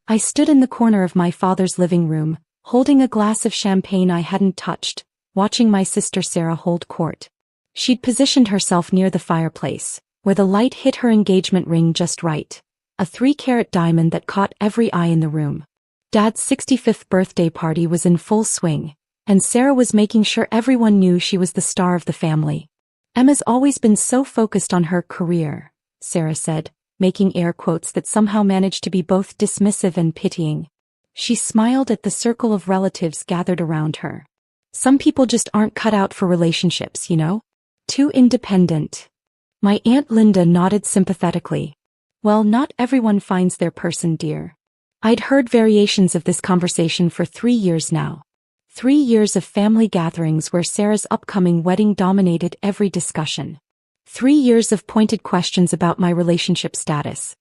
I stood in the corner of my father's living room, holding a glass of champagne I hadn't touched, watching my sister Sarah hold court. She'd positioned herself near the fireplace, where the light hit her engagement ring just right, a 3-carat diamond that caught every eye in the room. Dad's 65th birthday party was in full swing, and Sarah was making sure everyone knew she was the star of the family. Emma's always been so focused on her career, Sarah said, making air quotes that somehow managed to be both dismissive and pitying. She smiled at the circle of relatives gathered around her. Some people just aren't cut out for relationships, you know? Too independent. My Aunt Linda nodded sympathetically. Well, not everyone finds their person, dear. I'd heard variations of this conversation for 3 years now. 3 years of family gatherings where Sarah's upcoming wedding dominated every discussion. 3 years of pointed questions about my relationship status.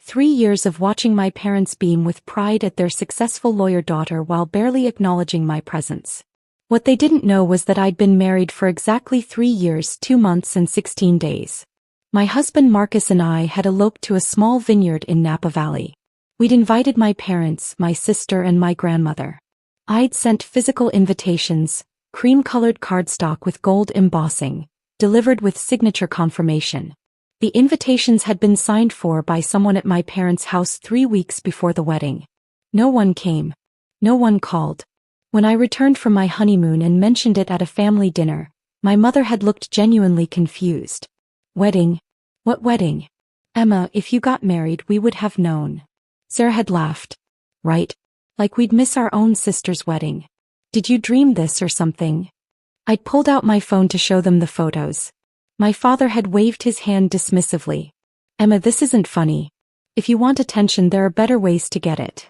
3 years of watching my parents beam with pride at their successful lawyer daughter while barely acknowledging my presence. What they didn't know was that I'd been married for exactly 3 years, 2 months and 16 days. My husband Marcus and I had eloped to a small vineyard in Napa Valley. We'd invited my parents, my sister and my grandmother. I'd sent physical invitations, cream-colored cardstock with gold embossing, delivered with signature confirmation. The invitations had been signed for by someone at my parents' house 3 weeks before the wedding. No one came. No one called. When I returned from my honeymoon and mentioned it at a family dinner, my mother had looked genuinely confused. Wedding? What wedding? Emma, if you got married, we would have known. Sarah had laughed. Right? Like we'd miss our own sister's wedding. Did you dream this or something? I'd pulled out my phone to show them the photos. My father had waved his hand dismissively. Emma, this isn't funny. If you want attention, there are better ways to get it.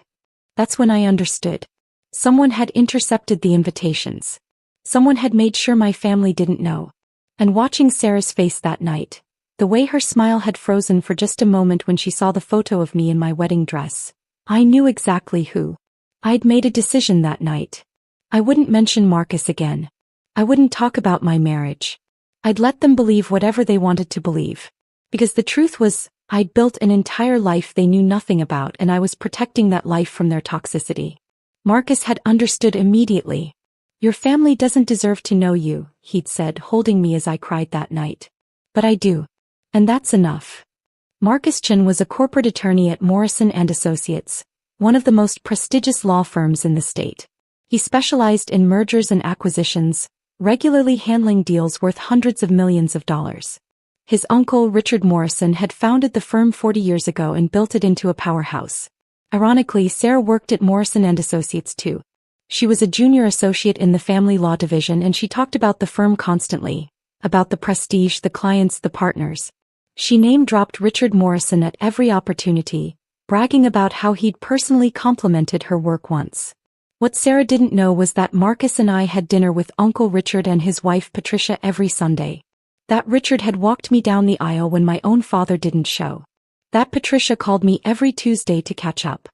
That's when I understood. Someone had intercepted the invitations. Someone had made sure my family didn't know. And watching Sarah's face that night, the way her smile had frozen for just a moment when she saw the photo of me in my wedding dress, I knew exactly who. I'd made a decision that night. I wouldn't mention Marcus again. I wouldn't talk about my marriage. I'd let them believe whatever they wanted to believe. Because the truth was, I'd built an entire life they knew nothing about and I was protecting that life from their toxicity. Marcus had understood immediately. Your family doesn't deserve to know you, he'd said, holding me as I cried that night. But I do. And that's enough. Marcus Chin was a corporate attorney at Morrison & Associates, one of the most prestigious law firms in the state. He specialized in mergers and acquisitions, regularly handling deals worth hundreds of millions of dollars. His uncle, Richard Morrison, had founded the firm 40 years ago and built it into a powerhouse. Ironically, Sarah worked at Morrison & Associates too. She was a junior associate in the family law division and she talked about the firm constantly, about the prestige, the clients, the partners. She name-dropped Richard Morrison at every opportunity, bragging about how he'd personally complimented her work once. What Sarah didn't know was that Marcus and I had dinner with Uncle Richard and his wife Patricia every Sunday. That Richard had walked me down the aisle when my own father didn't show. That Patricia called me every Tuesday to catch up.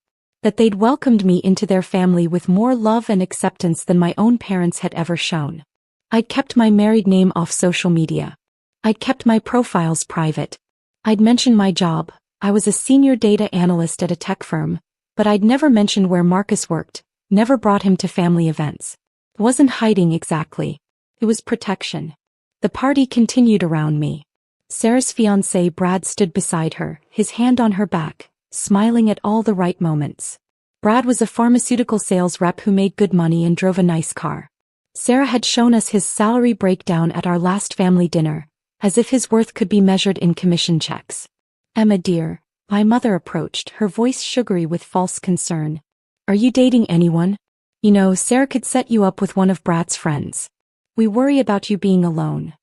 That they'd welcomed me into their family with more love and acceptance than my own parents had ever shown. I'd kept my married name off social media. I'd kept my profiles private. I'd mentioned my job. I was a senior data analyst at a tech firm, but I'd never mentioned where Marcus worked, never brought him to family events. It wasn't hiding exactly. It was protection. The party continued around me. Sarah's fiancé Brad stood beside her, his hand on her back, smiling at all the right moments. Brad was a pharmaceutical sales rep who made good money and drove a nice car. Sarah had shown us his salary breakdown at our last family dinner, as if his worth could be measured in commission checks. Emma dear, my mother approached, her voice sugary with false concern. Are you dating anyone? You know, Sarah could set you up with one of Brad's friends. We worry about you being alone.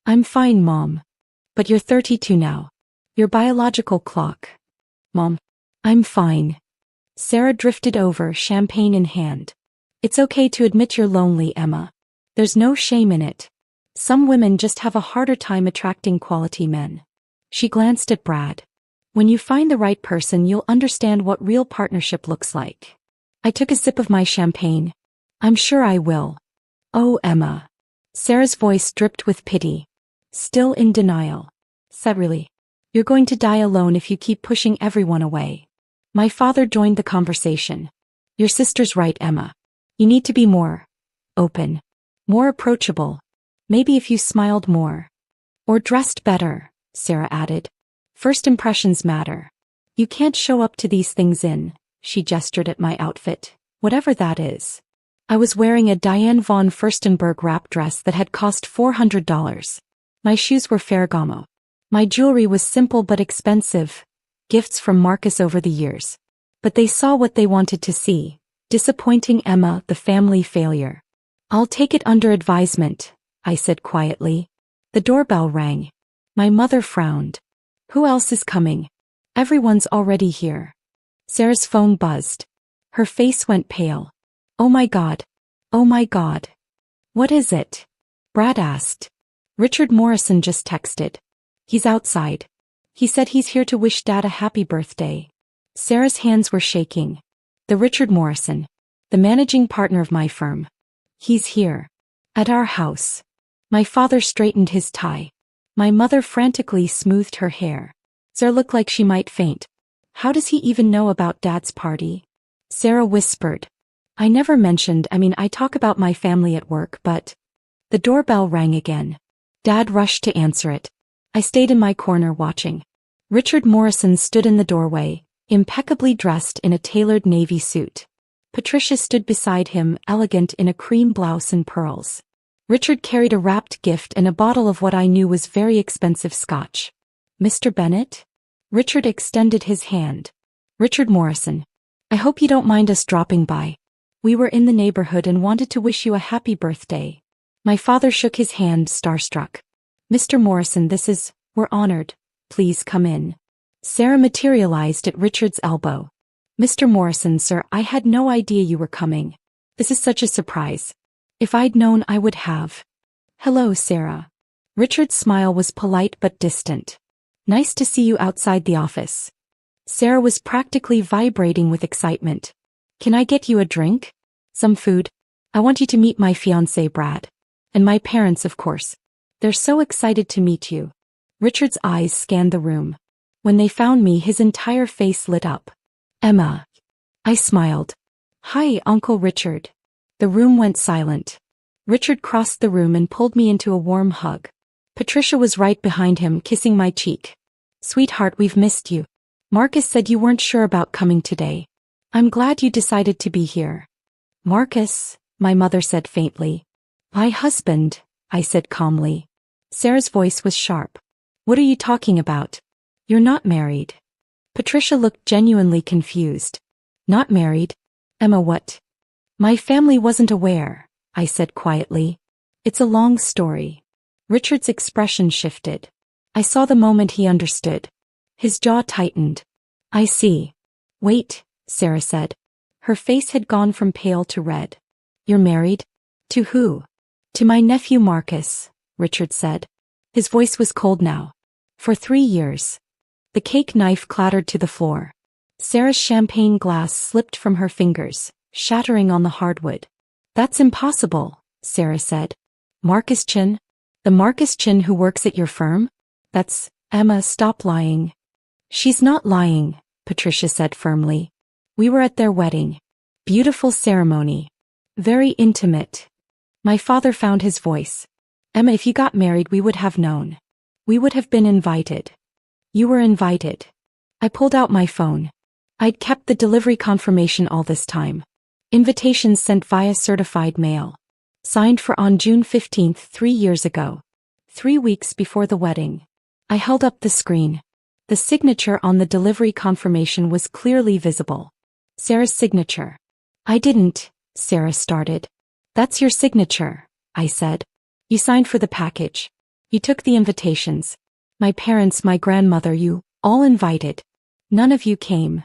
I'm fine, Mom. But you're 32 now. Your biological clock. Mom. I'm fine. Sarah drifted over, champagne in hand. It's okay to admit you're lonely, Emma. There's no shame in it. Some women just have a harder time attracting quality men. She glanced at Brad. When you find the right person, you'll understand what real partnership looks like. I took a sip of my champagne. I'm sure I will. Oh, Emma. Sarah's voice dripped with pity. Still in denial. Said really. You're going to die alone if you keep pushing everyone away. My father joined the conversation. Your sister's right, Emma. You need to be more open, more approachable. Maybe if you smiled more. Or dressed better, Sarah added. First impressions matter. You can't show up to these things in, she gestured at my outfit, whatever that is. I was wearing a Diane von Furstenberg wrap dress that had cost $400. My shoes were Ferragamo. My jewelry was simple but expensive, gifts from Marcus over the years. But they saw what they wanted to see, disappointing Emma, the family failure. I'll take it under advisement, I said quietly. The doorbell rang. My mother frowned. Who else is coming? Everyone's already here. Sarah's phone buzzed. Her face went pale. Oh my God. Oh my God. What is it? Brad asked. Richard Morrison just texted. He's outside. He said he's here to wish Dad a happy birthday. Sarah's hands were shaking. The Richard Morrison. The managing partner of my firm. He's here. At our house. My father straightened his tie. My mother frantically smoothed her hair. Sarah looked like she might faint. How does he even know about Dad's party? Sarah whispered. I never mentioned, I talk about my family at work, but... The doorbell rang again. Dad rushed to answer it. I stayed in my corner watching. Richard Morrison stood in the doorway, impeccably dressed in a tailored navy suit. Patricia stood beside him, elegant in a cream blouse and pearls. Richard carried a wrapped gift and a bottle of what I knew was very expensive scotch. Mr. Bennett? Richard extended his hand. Richard Morrison. I hope you don't mind us dropping by. We were in the neighborhood and wanted to wish you a happy birthday. My father shook his hand, starstruck. Mr. Morrison, we're honored. Please come in. Sarah materialized at Richard's elbow. Mr. Morrison, sir, I had no idea you were coming. This is such a surprise. If I'd known, I would have. Hello, Sarah. Richard's smile was polite but distant. Nice to see you outside the office. Sarah was practically vibrating with excitement. Can I get you a drink? Some food? I want you to meet my fiancé, Brad. And my parents, of course. They're so excited to meet you. Richard's eyes scanned the room. When they found me, his entire face lit up. Emma. I smiled. Hi, Uncle Richard. The room went silent. Richard crossed the room and pulled me into a warm hug. Patricia was right behind him, kissing my cheek. Sweetheart, we've missed you. Marcus said you weren't sure about coming today. I'm glad you decided to be here. Marcus, my mother said faintly. My husband, I said calmly. Sarah's voice was sharp. What are you talking about? You're not married. Patricia looked genuinely confused. Not married? Emma, what? My family wasn't aware, I said quietly. It's a long story. Richard's expression shifted. I saw the moment he understood. His jaw tightened. I see. Wait, Sarah said. Her face had gone from pale to red. You're married? To who? To my nephew Marcus, Richard said. His voice was cold now. For 3 years. The cake knife clattered to the floor. Sarah's champagne glass slipped from her fingers, shattering on the hardwood. That's impossible, Sarah said. Marcus Chin? The Marcus Chin who works at your firm? That's... Emma, stop lying. She's not lying, Patricia said firmly. We were at their wedding. Beautiful ceremony. Very intimate. My father found his voice. Emma, if you got married, we would have known. We would have been invited. You were invited. I pulled out my phone. I'd kept the delivery confirmation all this time. Invitations sent via certified mail. Signed for on June 15th, 3 years ago. 3 weeks before the wedding. I held up the screen. The signature on the delivery confirmation was clearly visible. Sarah's signature. I didn't, Sarah started. That's your signature, I said. You signed for the package. You took the invitations. My parents, my grandmother, you, all invited. None of you came.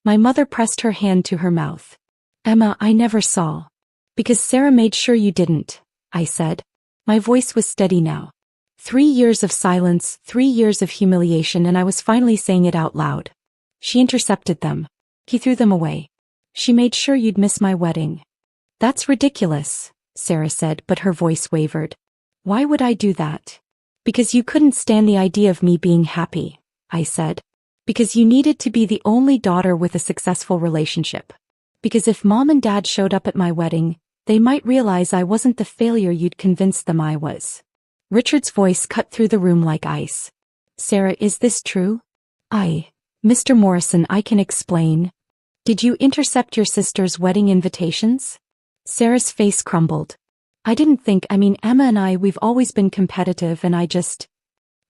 My mother pressed her hand to her mouth. Emma, I never saw. Because Sarah made sure you didn't, I said. My voice was steady now. 3 years of silence, 3 years of humiliation, and I was finally saying it out loud. She intercepted them. He threw them away. She made sure you'd miss my wedding. That's ridiculous, Sarah said, but her voice wavered. Why would I do that? Because you couldn't stand the idea of me being happy, I said. Because you needed to be the only daughter with a successful relationship. Because if Mom and Dad showed up at my wedding, they might realize I wasn't the failure you'd convinced them I was. Richard's voice cut through the room like ice. Sarah, is this true? Mr. Morrison, I can explain. Did you intercept your sister's wedding invitations? Sarah's face crumbled. Emma and we've always been competitive and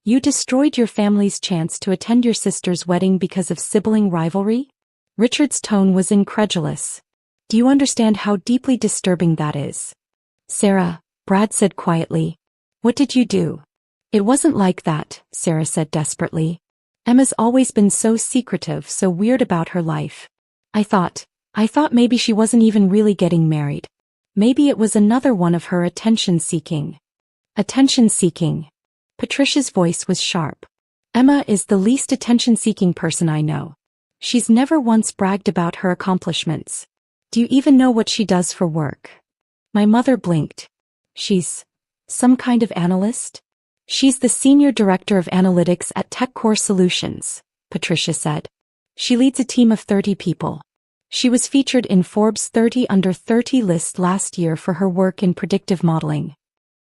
You destroyed your family's chance to attend your sister's wedding because of sibling rivalry? Richard's tone was incredulous. Do you understand how deeply disturbing that is? Sarah, Brad said quietly. What did you do? It wasn't like that, Sarah said desperately. Emma's always been so secretive, so weird about her life. I thought maybe she wasn't even really getting married. Maybe it was another one of her attention-seeking. Attention-seeking. Patricia's voice was sharp. Emma is the least attention-seeking person I know. She's never once bragged about her accomplishments. Do you even know what she does for work? My mother blinked. She's some kind of analyst? She's the senior director of analytics at TechCore Solutions, Patricia said. She leads a team of 30 people. She was featured in Forbes' 30 Under 30 list last year for her work in predictive modeling.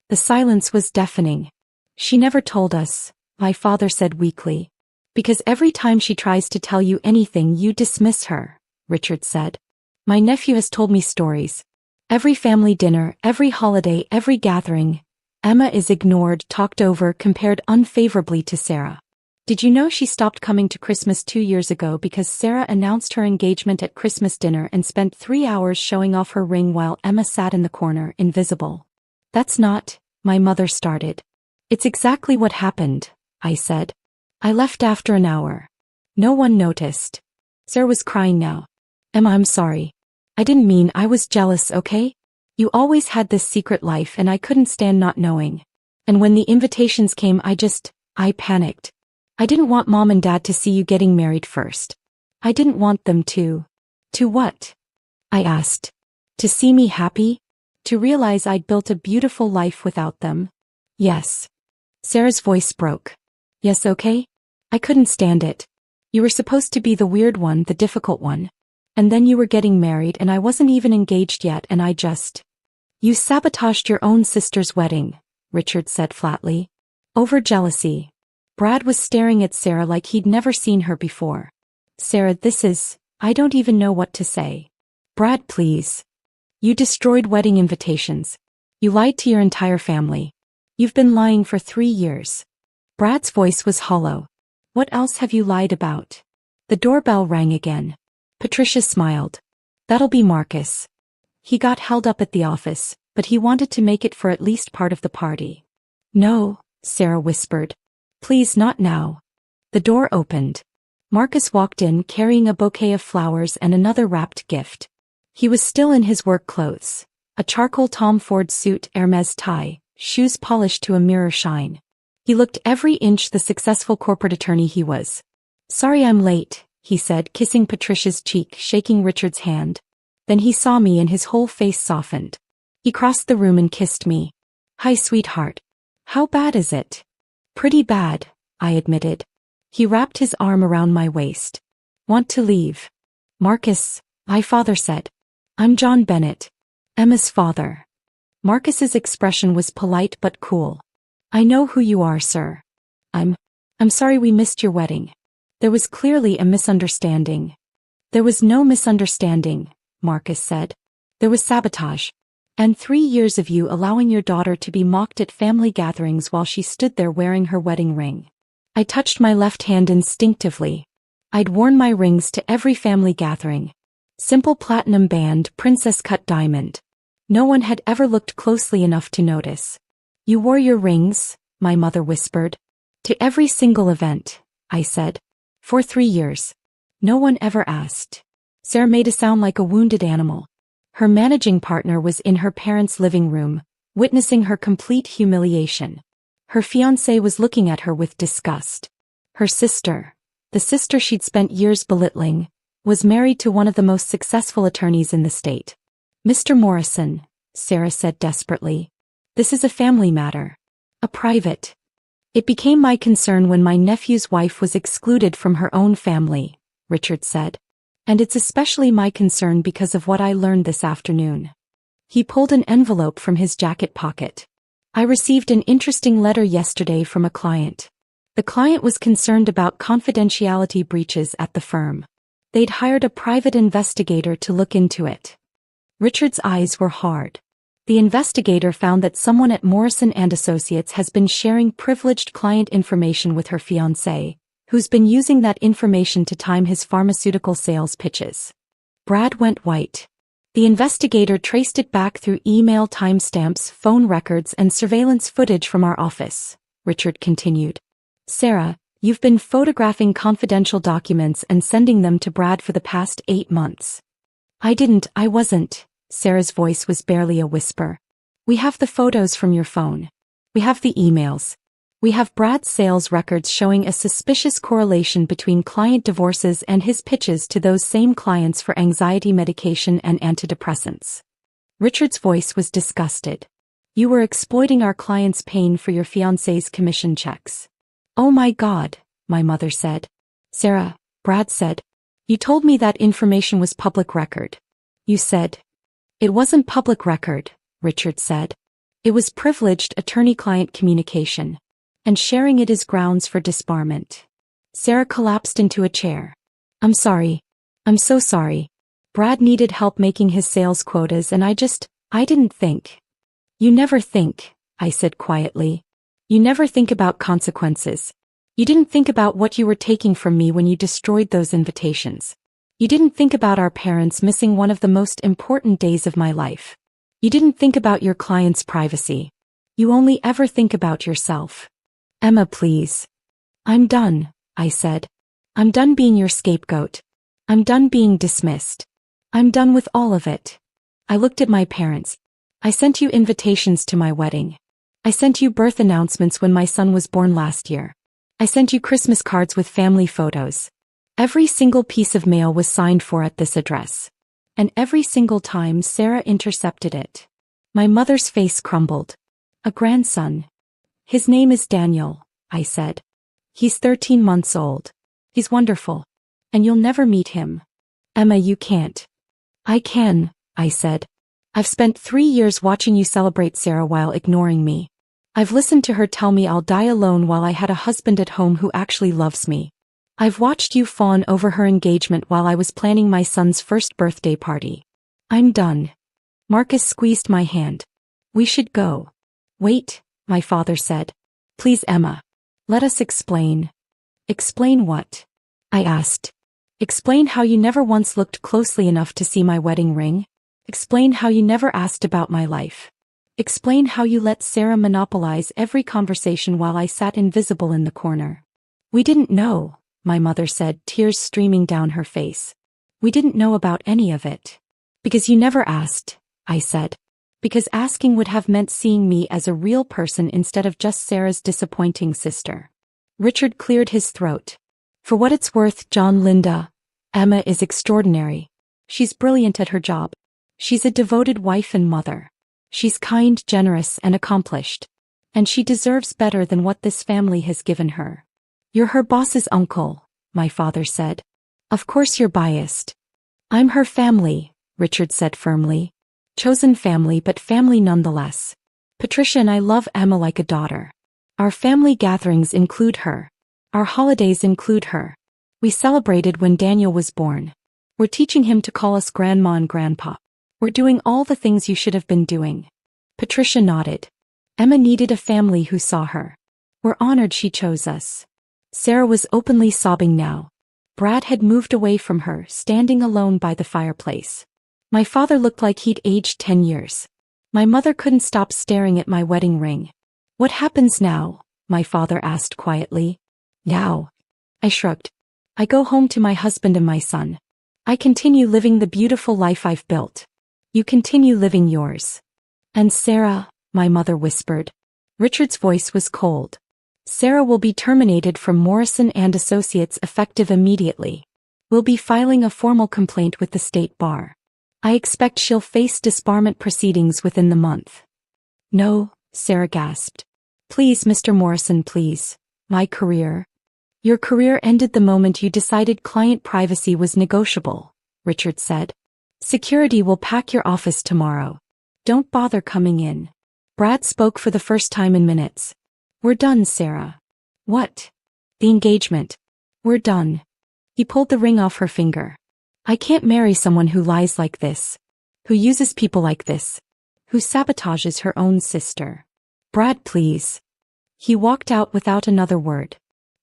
The silence was deafening. She never told us, my father said weakly. Because every time she tries to tell you anything you dismiss her, Richard said. My nephew has told me stories. Every family dinner, every holiday, every gathering, Emma is ignored, talked over, compared unfavorably to Sarah. Did you know she stopped coming to Christmas 2 years ago because Sarah announced her engagement at Christmas dinner and spent 3 hours showing off her ring while Emma sat in the corner, invisible? That's not, my mother started. It's exactly what happened, I said. I left after an hour. No one noticed. Sarah was crying now. Emma, I'm sorry. I was jealous, okay? You always had this secret life and I couldn't stand not knowing. And when the invitations came I panicked. I didn't want Mom and Dad to see you getting married first. I didn't want them to. To what? I asked. To see me happy? To realize I'd built a beautiful life without them? Yes. Sarah's voice broke. Yes, okay? I couldn't stand it. You were supposed to be the weird one, the difficult one. And then you were getting married and I wasn't even engaged yet and You sabotaged your own sister's wedding, Richard said flatly. Over jealousy. Brad was staring at Sarah like he'd never seen her before. Sarah, I don't even know what to say. Brad, please. You destroyed wedding invitations. You lied to your entire family. You've been lying for 3 years. Brad's voice was hollow. What else have you lied about? The doorbell rang again. Patricia smiled. That'll be Marcus. He got held up at the office, but he wanted to make it for at least part of the party. No, Sarah whispered. Please, not now. The door opened. Marcus walked in carrying a bouquet of flowers and another wrapped gift. He was still in his work clothes. A charcoal Tom Ford suit, Hermes tie, shoes polished to a mirror shine. He looked every inch the successful corporate attorney he was. Sorry I'm late, he said, kissing Patricia's cheek, shaking Richard's hand. Then he saw me and his whole face softened. He crossed the room and kissed me. Hi, sweetheart. How bad is it? Pretty bad, I admitted. He wrapped his arm around my waist. Want to leave? Marcus, my father said. I'm John Bennett, Emma's father. Marcus's expression was polite but cool. I know who you are, sir. I'm sorry we missed your wedding. There was clearly a misunderstanding. There was no misunderstanding, Marcus said. There was sabotage. And 3 years of you allowing your daughter to be mocked at family gatherings while she stood there wearing her wedding ring. I touched my left hand instinctively. I'd worn my rings to every family gathering. Simple platinum band, princess cut diamond. No one had ever looked closely enough to notice. You wore your rings, my mother whispered. To every single event, I said. For 3 years. No one ever asked. Sarah made a sound like a wounded animal. Her managing partner was in her parents' living room, witnessing her complete humiliation. Her fiancé was looking at her with disgust. Her sister, the sister she'd spent years belittling, was married to one of the most successful attorneys in the state. Mr. Morrison, Sarah said desperately. This is a family matter. A private. It became my concern when my nephew's wife was excluded from her own family, Richard said. And it's especially my concern because of what I learned this afternoon. He pulled an envelope from his jacket pocket. I received an interesting letter yesterday from a client. The client was concerned about confidentiality breaches at the firm. They'd hired a private investigator to look into it. Richard's eyes were hard. The investigator found that someone at Morrison & Associates has been sharing privileged client information with her fiancé, who's been using that information to time his pharmaceutical sales pitches. Brad went white. The investigator traced it back through email timestamps, phone records, and surveillance footage from our office, Richard continued. Sarah, you've been photographing confidential documents and sending them to Brad for the past 8 months. I wasn't. Sarah's voice was barely a whisper. We have the photos from your phone. We have the emails. We have Brad's sales records showing a suspicious correlation between client divorces and his pitches to those same clients for anxiety medication and antidepressants. Richard's voice was disgusted. You were exploiting our clients' pain for your fiancé's commission checks. Oh my God, my mother said. Sarah, Brad said. You told me that information was public record. You said. It wasn't public record, Richard said. It was privileged attorney-client communication. And sharing it is grounds for disbarment. Sarah collapsed into a chair. I'm sorry. I'm so sorry. Brad needed help making his sales quotas and I didn't think. You never think, I said quietly. You never think about consequences. You didn't think about what you were taking from me when you destroyed those invitations. You didn't think about our parents missing one of the most important days of my life. You didn't think about your client's privacy. You only ever think about yourself. Emma, please. I'm done, I said. I'm done being your scapegoat. I'm done being dismissed. I'm done with all of it. I looked at my parents. I sent you invitations to my wedding. I sent you birth announcements when my son was born last year. I sent you Christmas cards with family photos. Every single piece of mail was signed for at this address. And every single time Sarah intercepted it. My mother's face crumbled. A grandson. His name is Daniel, I said. He's 13 months old. He's wonderful. And you'll never meet him. Emma, you can't. I can, I said. I've spent 3 years watching you celebrate Sarah while ignoring me. I've listened to her tell me I'll die alone while I had a husband at home who actually loves me. I've watched you fawn over her engagement while I was planning my son's first birthday party. I'm done. Marcus squeezed my hand. We should go. Wait, my father said. Please, Emma. Let us explain. Explain what? I asked. Explain how you never once looked closely enough to see my wedding ring. Explain how you never asked about my life. Explain how you let Sarah monopolize every conversation while I sat invisible in the corner. We didn't know, my mother said, tears streaming down her face. We didn't know about any of it. Because you never asked, I said. Because asking would have meant seeing me as a real person instead of just Sarah's disappointing sister. Richard cleared his throat. For what it's worth, Linda, Emma is extraordinary. She's brilliant at her job. She's a devoted wife and mother. She's kind, generous, and accomplished. And she deserves better than what this family has given her. You're her boss's uncle, my father said. Of course you're biased. I'm her family, Richard said firmly. Chosen family, but family nonetheless. Patricia and I love Emma like a daughter. Our family gatherings include her. Our holidays include her. We celebrated when Daniel was born. We're teaching him to call us grandma and grandpa. We're doing all the things you should have been doing. Patricia nodded. Emma needed a family who saw her. We're honored she chose us. Sarah was openly sobbing now. Brad had moved away from her, standing alone by the fireplace. My father looked like he'd aged 10 years. My mother couldn't stop staring at my wedding ring. What happens now? My father asked quietly. Now. I shrugged. I go home to my husband and my son. I continue living the beautiful life I've built. You continue living yours. And Sarah, my mother whispered. Richard's voice was cold. Sarah will be terminated from Morrison & Associates effective immediately. We'll be filing a formal complaint with the state bar. I expect she'll face disbarment proceedings within the month. No, Sarah gasped. Please, Mr. Morrison, please. My career. Your career ended the moment you decided client privacy was negotiable, Richard said. Security will pack your office tomorrow. Don't bother coming in. Brad spoke for the first time in minutes. We're done, Sarah. What? The engagement. We're done. He pulled the ring off her finger. I can't marry someone who lies like this. Who uses people like this. Who sabotages her own sister. Brad, please. He walked out without another word.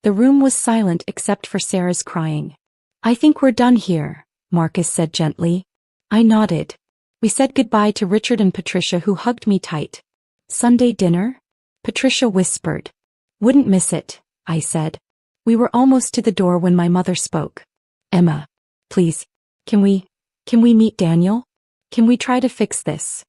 The room was silent except for Sarah's crying. I think we're done here, Marcus said gently. I nodded. We said goodbye to Richard and Patricia, who hugged me tight. Sunday dinner? Patricia whispered. Wouldn't miss it, I said. We were almost to the door when my mother spoke. Emma. Please. Can we meet Daniel? Can we try to fix this?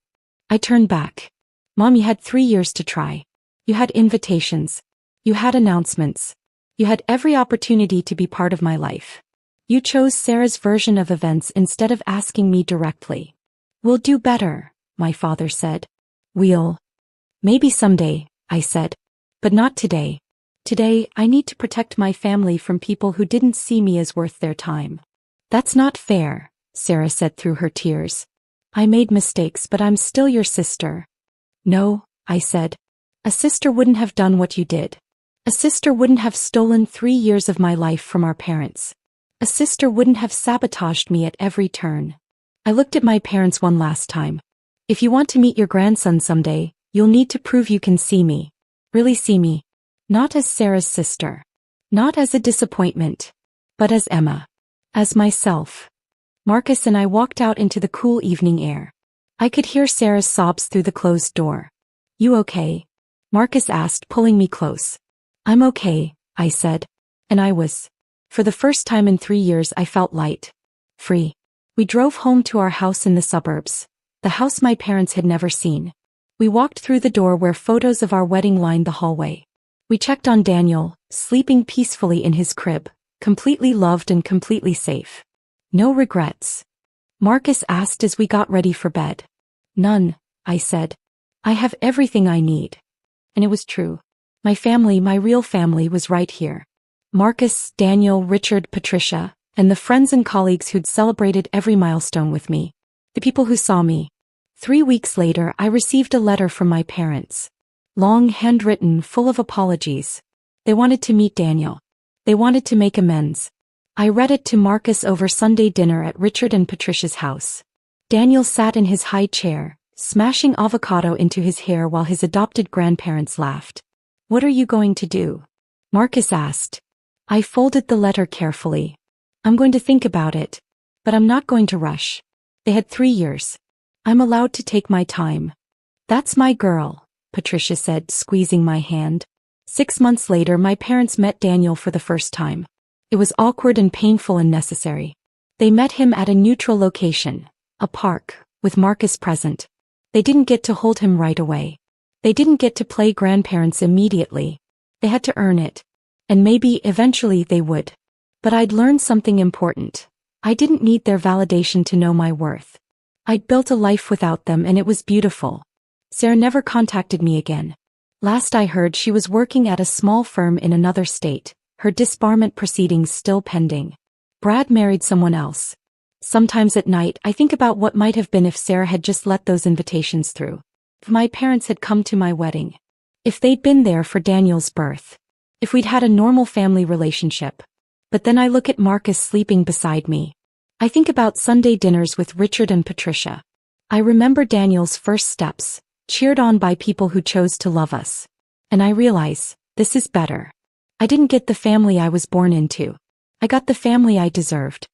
I turned back. Mom, you had 3 years to try. You had invitations. You had announcements. You had every opportunity to be part of my life. You chose Sarah's version of events instead of asking me directly. We'll do better, my father said. Maybe someday, I said. But not today. Today, I need to protect my family from people who didn't see me as worth their time. That's not fair, Sarah said through her tears. I made mistakes, but I'm still your sister. No, I said. A sister wouldn't have done what you did. A sister wouldn't have stolen 3 years of my life from our parents. A sister wouldn't have sabotaged me at every turn. I looked at my parents one last time. If you want to meet your grandson someday, you'll need to prove you can see me. Really see me. Not as Sarah's sister. Not as a disappointment. But as Emma. As myself. Marcus and I walked out into the cool evening air. I could hear Sarah's sobs through the closed door. You okay? Marcus asked, pulling me close. I'm okay, I said. And I was. For the first time in 3 years I felt light. Free. We drove home to our house in the suburbs. The house my parents had never seen. We walked through the door where photos of our wedding lined the hallway. We checked on Daniel, sleeping peacefully in his crib, completely loved and completely safe. No regrets. Marcus asked as we got ready for bed. None, I said. I have everything I need. And it was true. My family, my real family, was right here. Marcus, Daniel, Richard, Patricia, and the friends and colleagues who'd celebrated every milestone with me. The people who saw me. 3 weeks later, I received a letter from my parents. Long, handwritten, full of apologies. They wanted to meet Daniel. They wanted to make amends. I read it to Marcus over Sunday dinner at Richard and Patricia's house. Daniel sat in his high chair, smashing avocado into his hair while his adopted grandparents laughed. What are you going to do? Marcus asked. I folded the letter carefully. I'm going to think about it. But I'm not going to rush. They had 3 years. I'm allowed to take my time. That's my girl, Patricia said, squeezing my hand. 6 months later, my parents met Daniel for the first time. It was awkward and painful and necessary. They met him at a neutral location, a park, with Marcus present. They didn't get to hold him right away. They didn't get to play grandparents immediately. They had to earn it. And maybe eventually they would. But I'd learned something important. I didn't need their validation to know my worth. I'd built a life without them and it was beautiful. Sarah never contacted me again. Last I heard, she was working at a small firm in another state, her disbarment proceedings still pending. Brad married someone else. Sometimes at night I think about what might have been if Sarah had just let those invitations through. If my parents had come to my wedding. If they'd been there for Daniel's birth. If we'd had a normal family relationship. But then I look at Marcus sleeping beside me. I think about Sunday dinners with Richard and Patricia. I remember Daniel's first steps, cheered on by people who chose to love us. And I realize, this is better. I didn't get the family I was born into. I got the family I deserved.